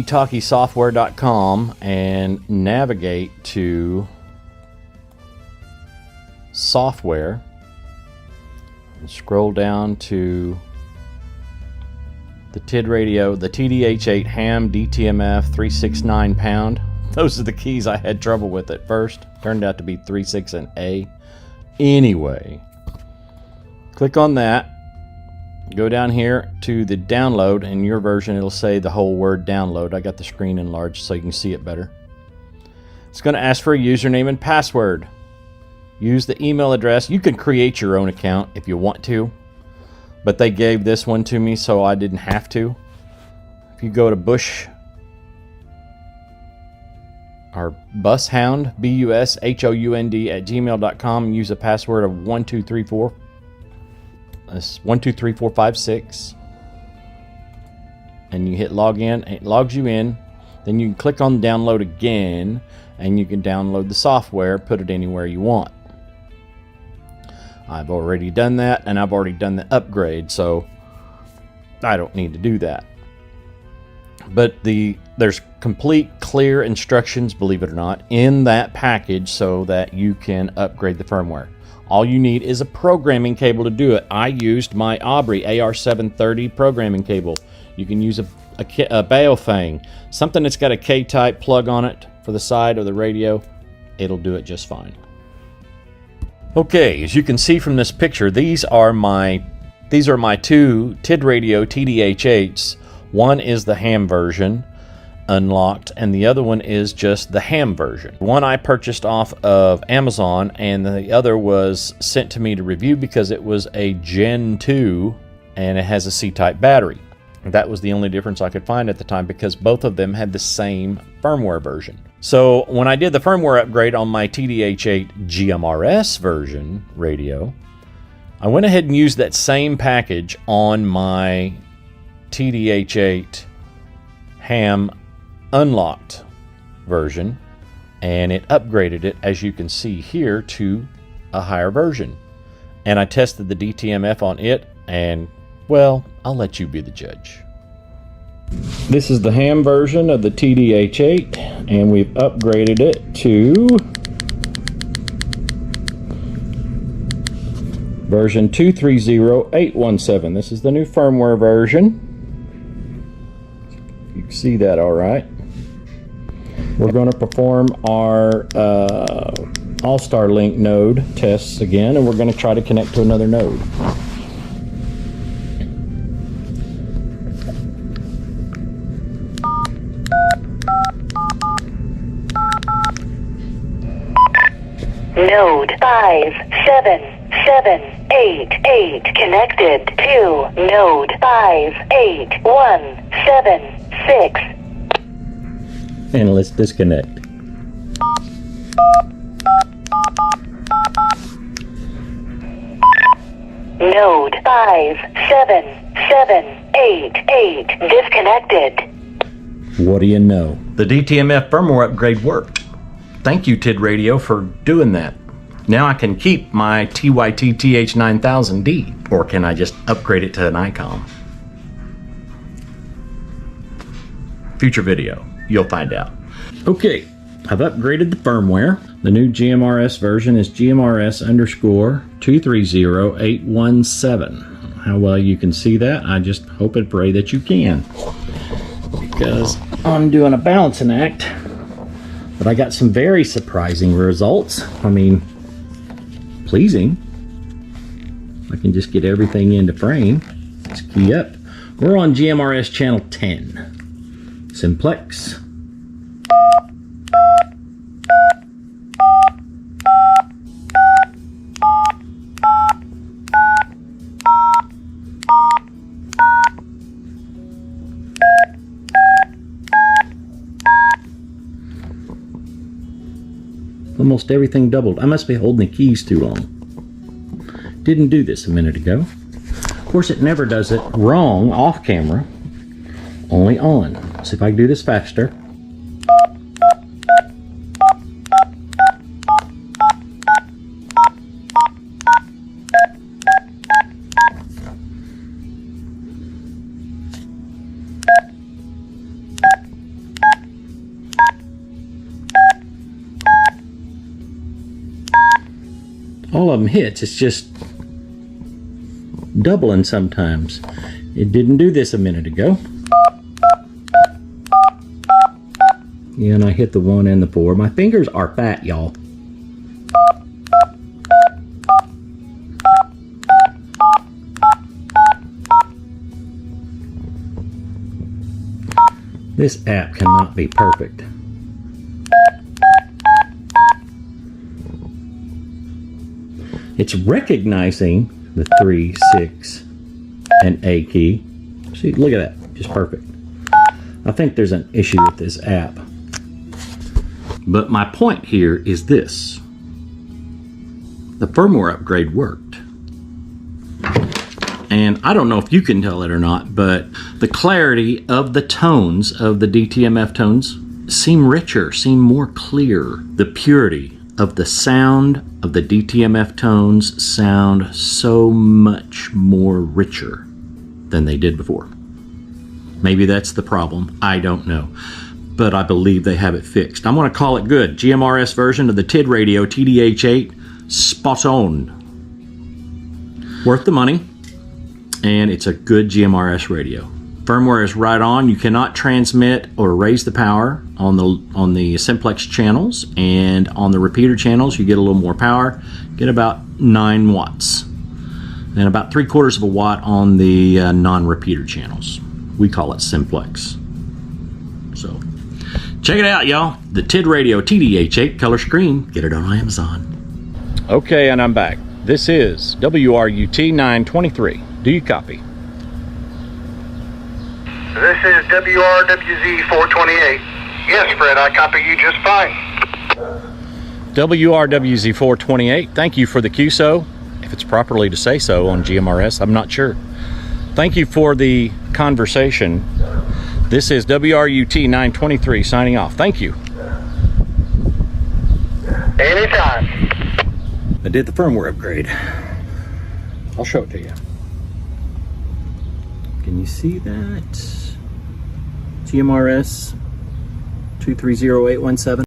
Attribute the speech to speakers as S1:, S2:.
S1: talkiesoftware.com and navigate to software and scroll down to the TIDRADIO, the TDH8 ham DTMF 369 pound. Those are the keys I had trouble with at first. Turned out to be 36 and A. Anyway, click on that. Go down here to the download. In your version, it'll say the whole word download. I got the screen enlarged so you can see it better. It's going to ask for a username and password. Use the email address. You can create your own account if you want to, but they gave this one to me so I didn't have to. If you go to Bush or Bushound, BUSHOUND at gmail.com, use a password of 1234. That's 123456, and you hit login. It logs you in. Then you can click on download again, and you can download the software, put it anywhere you want. I've already done that, and I've already done the upgrade, so I don't need to do that. But there's complete, clear instructions, believe it or not, in that package so that you can upgrade the firmware. All you need is a programming cable to do it. I used my Aubrey AR730 programming cable. You can use a Baofeng, something that's got a K-type plug on it for the side of the radio. It'll do it just fine. Okay, as you can see from this picture, these are my two TIDRADIO TDH8s. One is the ham version, unlocked, and the other one is just the ham version. One I purchased off of Amazon, and the other was sent to me to review because it was a Gen 2 and it has a C-type battery. That was the only difference I could find at the time because both of them had the same firmware version. So when I did the firmware upgrade on my TDH8 GMRS version radio, I went ahead and used that same package on my TDH8 ham unlocked version, and it upgraded it, as you can see here, to a higher version. And I tested the DTMF on it, and well, I'll let you be the judge. This is the ham version of the TDH8, and we've upgraded it to version 230817. This is the new firmware version. You can see that all right. We're going to perform our All-Star Link node tests again, and we're going to try to connect to another node.
S2: Node 57788 connected to node 58176.
S1: And let's disconnect.
S2: Node 57788 disconnected.
S1: What do you know? The DTMF firmware upgrade worked. Thank you, TIDRADIO, for doing that. Now I can keep my TYT TH9000D, or can I just upgrade it to an ICOM? Future video, you'll find out. Okay, I've upgraded the firmware. The new GMRS version is GMRS_230817. How well you can see that, I just hope and pray that you can, because I'm doing a balancing act. But I got some very surprising results. I mean, pleasing. I can just get everything into frame. Let's key up. We're on GMRS channel 10. Simplex. Almost everything doubled. I must be holding the keys too long. Didn't do this a minute ago. Of course, it never does it wrong off camera, only on. Let's see if I can do this faster. all of them hits. It's just doubling sometimes. It didn't do this a minute ago. Yeah, and I hit the 1 and the 4. My fingers are fat, y'all. This app cannot be perfect. It's recognizing the 3, 6, and A key. See, look at that, just perfect. I think there's an issue with this app. But my point here is this. The firmware upgrade worked. And I don't know if you can tell it or not, but the clarity of the tones, of the DTMF tones, seem richer, seem more clear. The purity of the sound of the DTMF tones sound so much more richer than they did before. Maybe that's the problem. I don't know. But I believe they have it fixed. I'm going to call it good. GMRS version of the TIDRADIO TDH8, spot on. Worth the money. And it's a good GMRS radio. Firmware is right on. You cannot transmit or raise the power on the simplex channels, and on the repeater channels you get a little more power. Get about 9 watts, and about 3/4 of a watt on the non-repeater channels. We call it simplex. So check it out, y'all. The TIDRADIO TDH8 color screen. Get it on Amazon. Okay, and I'm back. This is WRUT 923. Do you copy?
S3: This is WRWZ 428. Yes, Fred, I copy you just fine.
S1: WRWZ 428, thank you for the QSO. If it's properly to say so on GMRS, I'm not sure. Thank you for the conversation. This is WRUT 923 signing off. Thank you.
S3: Anytime.
S1: I did the firmware upgrade. I'll show it to you. Can you see that? GMRS 230817.